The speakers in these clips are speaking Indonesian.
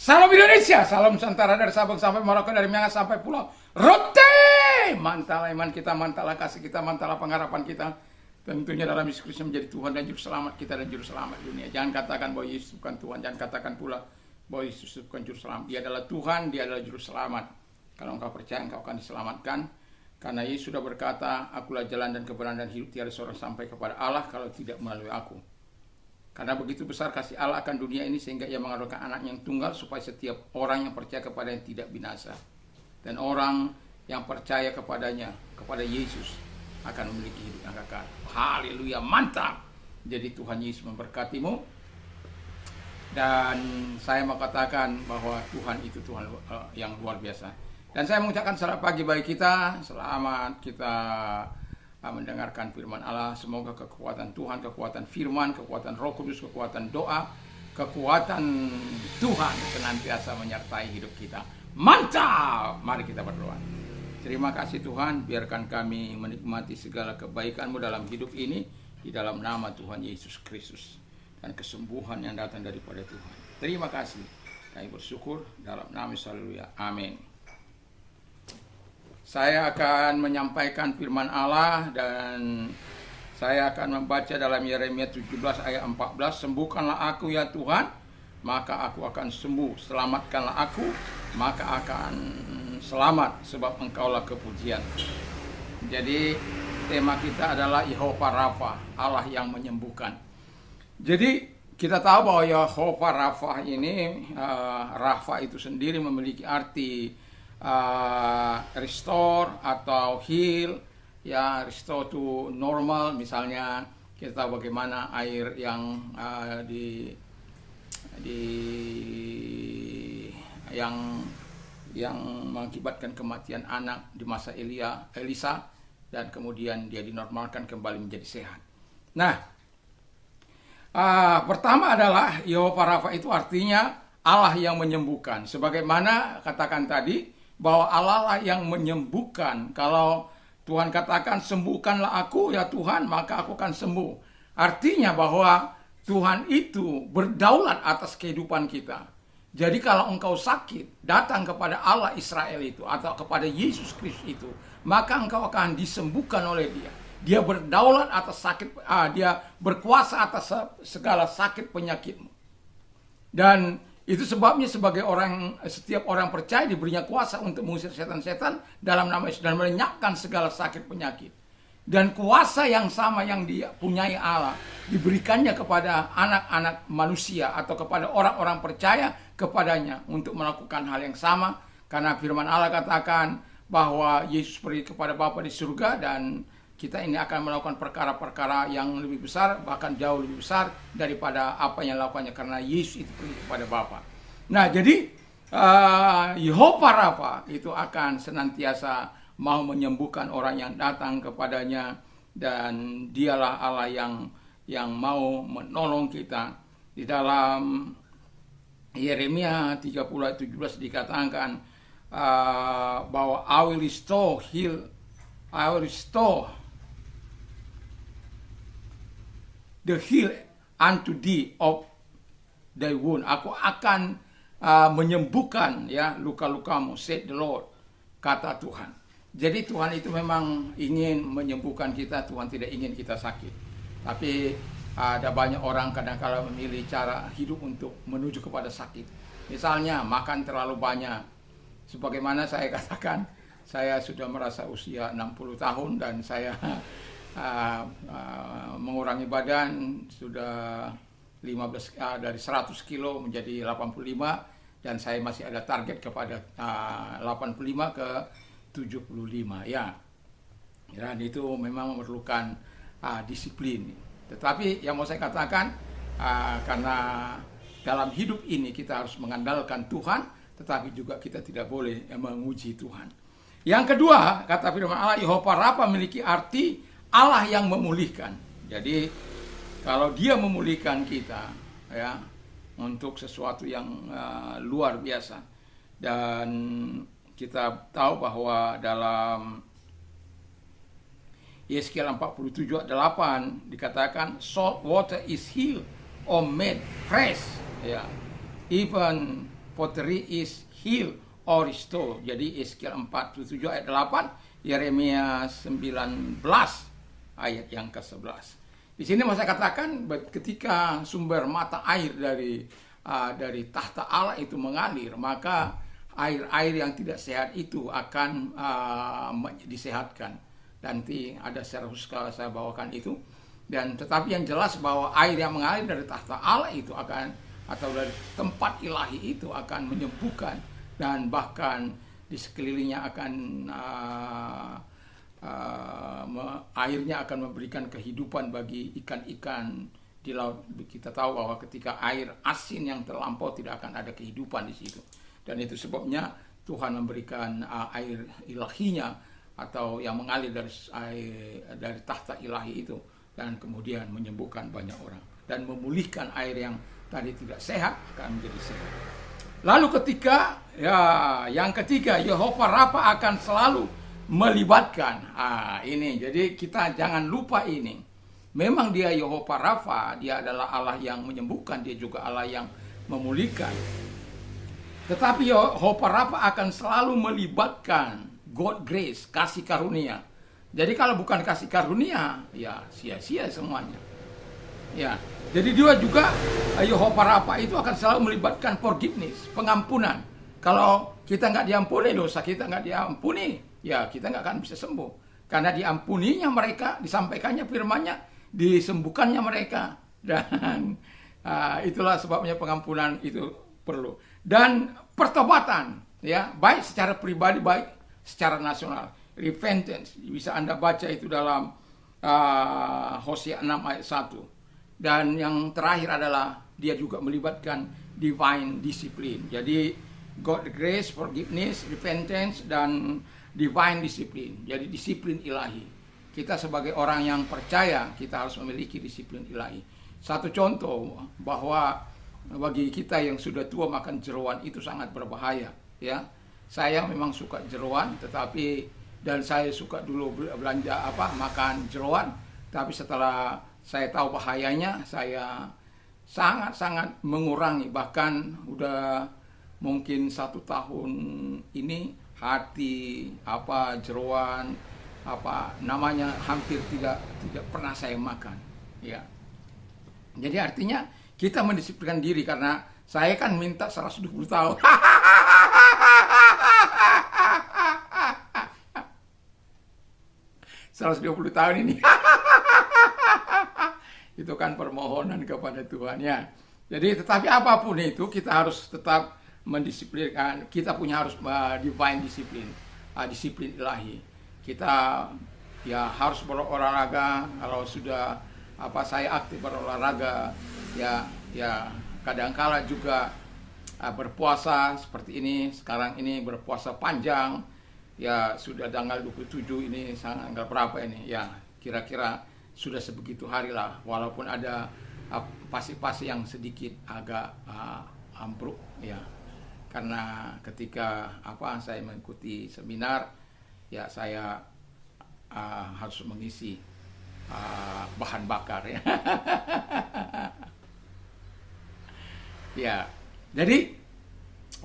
Salam Indonesia, salam Nusantara dari Sabang sampai Merauke, dari Miangas sampai Pulau Rote. Mantalah iman kita, mantalah kasih kita, mantalah pengharapan kita. Tentunya dalam Yesus Kristus menjadi Tuhan dan Juru Selamat kita dan Juru Selamat dunia. Jangan katakan bahwa Yesus bukan Tuhan, jangan katakan pula bahwa Yesus bukan Juru Selamat. Dia adalah Tuhan, Dia adalah Juru Selamat. Kalau engkau percaya, engkau akan diselamatkan. Karena Yesus sudah berkata, akulah jalan dan kebenaran dan hidup, tiada seorang sampai kepada Allah kalau tidak melalui aku. Karena begitu besar kasih Allah akan dunia ini sehingga Ia mengaruniakan anaknya yang tunggal supaya setiap orang yang percaya kepada yang tidak binasa. Dan orang yang percaya kepadanya, kepada Yesus, akan memiliki hidup yang kekal. Haleluya, mantap. Jadi Tuhan Yesus memberkatimu. Dan saya mau katakan bahwa Tuhan itu Tuhan yang luar biasa. Dan saya mengucapkan selamat pagi bagi kita. Selamat kita mendengarkan firman Allah. Semoga kekuatan Tuhan, kekuatan firman, kekuatan Roh Kudus, kekuatan doa, kekuatan Tuhan senantiasa menyertai hidup kita. Mantap! Mari kita berdoa. Terima kasih Tuhan, biarkan kami menikmati segala kebaikan-Mu dalam hidup ini, di dalam nama Tuhan Yesus Kristus, dan kesembuhan yang datang daripada Tuhan. Terima kasih, kami bersyukur dalam nama Yesus. Haleluya. Amin. Saya akan menyampaikan firman Allah dan saya akan membaca dalam Yeremia 17 ayat 14. Sembuhkanlah aku ya Tuhan, maka aku akan sembuh. Selamatkanlah aku, maka akan selamat, sebab Engkaulah kepujian. Jadi tema kita adalah Yehova Rafa, Allah yang menyembuhkan. Jadi kita tahu bahwa Yehova Rafa ini, Rafa itu sendiri memiliki arti restore atau heal, ya, restore to normal. Misalnya kita tahu bagaimana air yang yang mengakibatkan kematian anak di masa Elisa, dan kemudian dia dinormalkan kembali menjadi sehat. Nah, pertama adalah Yehova Rafa itu artinya Allah yang menyembuhkan. Sebagaimana katakan tadi, bahwa Allah lah yang menyembuhkan. Kalau Tuhan katakan sembuhkanlah aku ya Tuhan, maka aku akan sembuh. Artinya bahwa Tuhan itu berdaulat atas kehidupan kita. Jadi kalau engkau sakit, datang kepada Allah Israel itu atau kepada Yesus Kristus itu, maka engkau akan disembuhkan oleh Dia. Dia berdaulat atas sakit, Dia berkuasa atas segala sakit penyakitmu. Dan itu sebabnya setiap orang percaya diberinya kuasa untuk mengusir setan-setan dalam nama Yesus dan melenyapkan segala sakit penyakit. Dan kuasa yang sama yang dipunyai Allah diberikannya kepada anak-anak manusia atau kepada orang-orang percaya kepadanya untuk melakukan hal yang sama. Karena firman Allah katakan bahwa Yesus pergi kepada Bapa di surga dan kita ini akan melakukan perkara-perkara yang lebih besar, bahkan jauh lebih besar daripada apa yang lakukannya, karena Yesus itu pergi kepada Bapa. Nah, jadi Yehova Rafa itu akan senantiasa mau menyembuhkan orang yang datang kepadanya, dan Dialah Allah yang mau menolong kita. Di dalam Yeremia 30 ayat 17 dikatakan bahwa I will restore the heal unto thee of thy wound. Aku akan menyembuhkan ya luka-lukamu, said the Lord, kata Tuhan. Jadi Tuhan itu memang ingin menyembuhkan kita. Tuhan tidak ingin kita sakit. Tapi ada banyak orang kadang-kala memilih cara hidup untuk menuju kepada sakit. Misalnya makan terlalu banyak. Sebagaimana saya katakan, saya sudah merasa usia 60 tahun dan saya mengurangi badan sudah 15 dari 100 kilo menjadi 85, dan saya masih ada target kepada 85 ke 75 ya. Dan itu memang memerlukan disiplin. Tetapi yang mau saya katakan, karena dalam hidup ini kita harus mengandalkan Tuhan, tetapi juga kita tidak boleh menguji Tuhan. Yang kedua, kata firman Allah, Yehova Rafa memiliki arti Allah yang memulihkan. Jadi kalau Dia memulihkan kita ya untuk sesuatu yang luar biasa. Dan kita tahu bahwa dalam Yeskiel 47 ayat 8 dikatakan salt water is healed or made fresh ya, even pottery is healed or restored. Jadi Yeskiel 47 ayat 8, Yeremia 19 ayat yang ke-11. Di sini mau saya katakan ketika sumber mata air dari tahta Allah itu mengalir, maka air-air yang tidak sehat itu akan disehatkan. Nanti ada secara khusus saya bawakan itu. Dan tetapi yang jelas bahwa air yang mengalir dari tahta Allah itu akan, atau dari tempat ilahi itu akan menyembuhkan, dan bahkan di sekelilingnya akan airnya akan memberikan kehidupan bagi ikan-ikan di laut. Kita tahu bahwa ketika air asin yang terlampau tidak akan ada kehidupan di situ. Dan itu sebabnya Tuhan memberikan air ilahinya atau yang mengalir dari tahta ilahi itu, dan kemudian menyembuhkan banyak orang dan memulihkan air yang tadi tidak sehat akan menjadi sehat. Lalu yang ketiga, Yehova Rafa akan selalu melibatkan. Ini, jadi kita jangan lupa ini. Memang dia Yehova Rafa, dia adalah Allah yang menyembuhkan, dia juga Allah yang memulihkan. Tetapi Yehova Rafa akan selalu melibatkan God grace, kasih karunia. Jadi kalau bukan kasih karunia, ya sia-sia semuanya. Ya, jadi dia juga Yehova Rafa itu akan selalu melibatkan forgiveness, pengampunan. Kalau kita nggak diampuni, dosa kita nggak diampuni, ya kita nggak akan bisa sembuh. Karena diampuninya mereka, disampaikannya firman-Nya, disembuhkannya mereka. Dan itulah sebabnya pengampunan itu perlu. Dan pertobatan, ya, baik secara pribadi, baik secara nasional. Repentance, bisa Anda baca itu dalam Hosea 6 ayat 1. Dan yang terakhir adalah dia juga melibatkan divine discipline. Jadi God grace, forgiveness, repentance, dan divine discipline. Jadi disiplin ilahi. Kita sebagai orang yang percaya, kita harus memiliki disiplin ilahi. Satu contoh bahwa bagi kita yang sudah tua makan jeroan itu sangat berbahaya. Ya, saya memang suka jeroan, dan saya suka dulu belanja makan jeroan. Tapi setelah saya tahu bahayanya, saya sangat-sangat mengurangi. Bahkan udah mungkin 1 tahun ini hati jeroan namanya hampir tidak pernah saya makan. Ya. Jadi artinya kita mendisiplinkan diri, karena saya kan minta 120 tahun. 120 tahun ini. Itu kan permohonan kepada Tuhan, ya. Jadi tetapi apapun itu kita harus tetap mendisiplinkan. Kita harus divine disiplin ilahi. Kita ya harus berolahraga. Kalau sudah saya aktif berolahraga, ya kadangkala juga berpuasa seperti ini. Sekarang ini berpuasa panjang. Ya sudah tanggal 27 ini, tanggal berapa ini? Ya kira-kira sudah sebegitu hari lah, walaupun ada pasti yang sedikit agak ambruk, ya. Karena ketika saya mengikuti seminar, ya saya harus mengisi bahan bakar, ya. Ya, jadi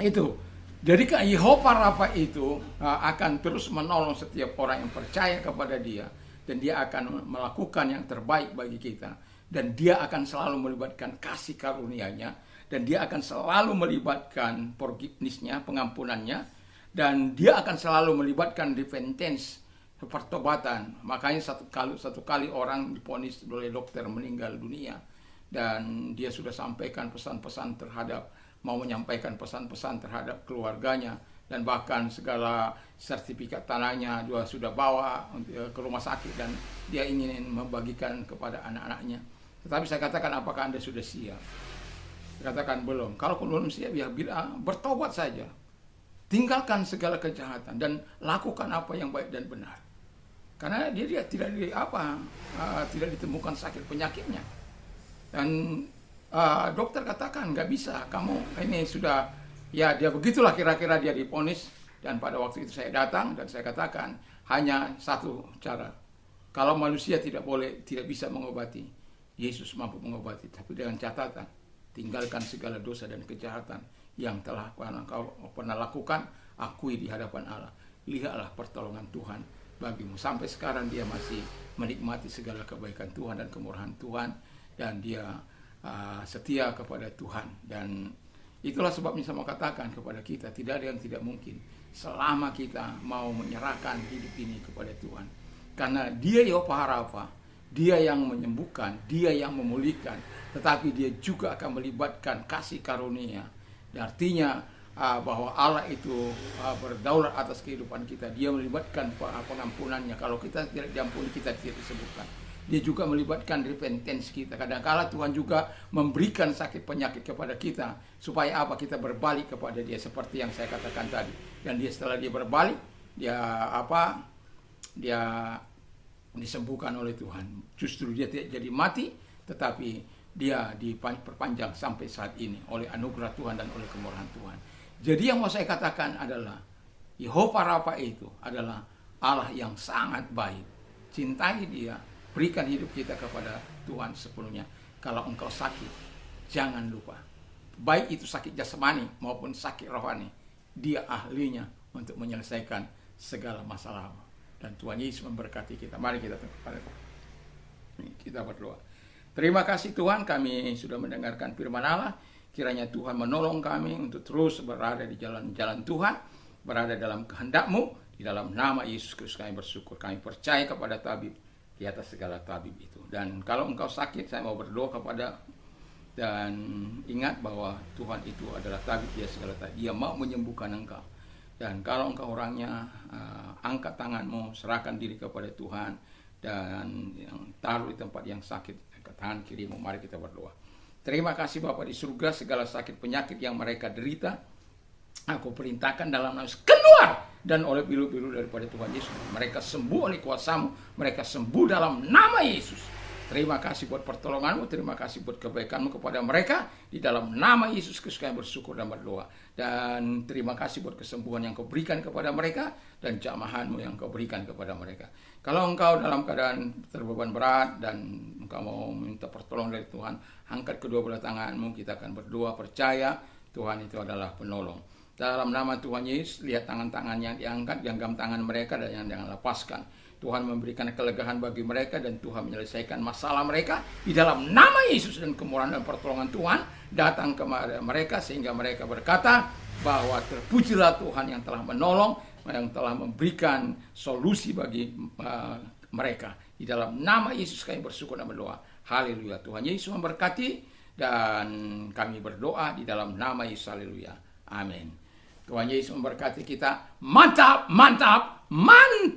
itu. Jadi Yehova Rafa itu akan terus menolong setiap orang yang percaya kepada dia, dan dia akan melakukan yang terbaik bagi kita, dan dia akan selalu melibatkan kasih karunia-Nya, dan dia akan selalu melibatkan forgiveness-nya, pengampunannya, dan dia akan selalu melibatkan repentance, pertobatan. Makanya satu kali orang divonis oleh dokter meninggal dunia, dan dia sudah sampaikan pesan-pesan mau menyampaikan pesan-pesan terhadap keluarganya, dan bahkan segala sertifikat tanahnya dia sudah bawa ke rumah sakit, dan dia ingin membagikan kepada anak-anaknya. Tetapi saya katakan, apakah Anda sudah siap? Saya katakan belum. Kalau belum siap, ya bertobat saja. Tinggalkan segala kejahatan dan lakukan apa yang baik dan benar. Karena dia tidak ditemukan sakit penyakitnya. Dan dokter katakan nggak bisa, kamu ini sudah, ya dia begitulah kira-kira dia divonis. Dan pada waktu itu saya datang dan saya katakan hanya satu cara. Kalau manusia tidak bisa mengobati, Yesus mampu mengobati, tapi dengan catatan tinggalkan segala dosa dan kejahatan yang telah engkau pernah lakukan, akui di hadapan Allah. Lihatlah pertolongan Tuhan bagimu. Sampai sekarang dia masih menikmati segala kebaikan Tuhan dan kemurahan Tuhan, dan dia setia kepada Tuhan. Dan itulah sebabnya saya mau katakan kepada kita, tidak ada yang tidak mungkin selama kita mau menyerahkan hidup ini kepada Tuhan. Karena dia Yehova Rafa, dia yang menyembuhkan, dia yang memulihkan, tetapi dia juga akan melibatkan kasih karunia. Artinya bahwa Allah itu berdaulat atas kehidupan kita. Dia melibatkan pengampunannya. Kalau kita tidak diampuni, kita tidak disembuhkan. Dia juga melibatkan repentance kita. Kadang-kala Tuhan juga memberikan sakit penyakit kepada kita, supaya apa? Kita berbalik kepada dia, seperti yang saya katakan tadi. Dan setelah dia berbalik, dia disembuhkan oleh Tuhan. Justru dia tidak jadi mati, tetapi dia diperpanjang sampai saat ini oleh anugerah Tuhan dan oleh kemurahan Tuhan. Jadi yang mau saya katakan adalah Yehova Rafa itu adalah Allah yang sangat baik. Cintai dia, berikan hidup kita kepada Tuhan sepenuhnya. Kalau engkau sakit, jangan lupa, baik itu sakit jasmani maupun sakit rohani, dia ahlinya untuk menyelesaikan segala masalah. Dan Tuhan Yesus memberkati kita. Mari kita berdoa. Terima kasih Tuhan, kami sudah mendengarkan firman Allah. Kiranya Tuhan menolong kami untuk terus berada di jalan-jalan Tuhan, berada dalam kehendak-Mu. Di dalam nama Yesus Kristus kami bersyukur. Kami percaya kepada tabib di atas segala tabib itu. Dan kalau engkau sakit, saya mau berdoa kepada, dan ingat bahwa Tuhan itu adalah tabib dia segala tabib. Dia mau menyembuhkan engkau. Dan kalau engkau orangnya, angkat tanganmu, serahkan diri kepada Tuhan, dan yang taruh di tempat yang sakit ke tangan kirimu. Mari kita berdoa. Terima kasih Bapa di surga, segala sakit penyakit yang mereka derita, aku perintahkan dalam nama Yesus, keluar, dan oleh pilu-pilu daripada Tuhan Yesus. Mereka sembuh oleh kuasa-Mu, mereka sembuh dalam nama Yesus. Terima kasih buat pertolongan-Mu, terima kasih buat kebaikan-Mu kepada mereka. Di dalam nama Yesus Kristus kami bersyukur dan berdoa. Dan terima kasih buat kesembuhan yang Kau berikan kepada mereka, dan jamahan-Mu yang Kau berikan kepada mereka. Kalau engkau dalam keadaan terbeban berat dan engkau mau minta pertolongan dari Tuhan, angkat kedua belah tangan-Mu, kita akan berdoa percaya Tuhan itu adalah penolong. Dalam nama Tuhan Yesus, lihat tangan-tangan yang diangkat, genggam tangan mereka dan yang jangan lepaskan. Tuhan memberikan kelegaan bagi mereka, dan Tuhan menyelesaikan masalah mereka di dalam nama Yesus. Dan kemurahan dan pertolongan Tuhan datang kepada mereka, sehingga mereka berkata bahwa terpujilah Tuhan yang telah menolong, yang telah memberikan solusi bagi mereka. Di dalam nama Yesus kami bersyukur dan berdoa. Haleluya. Tuhan Yesus memberkati, dan kami berdoa di dalam nama Yesus. Haleluya. Amin. Tuhan Yesus memberkati kita. Mantap, mantap, mantap.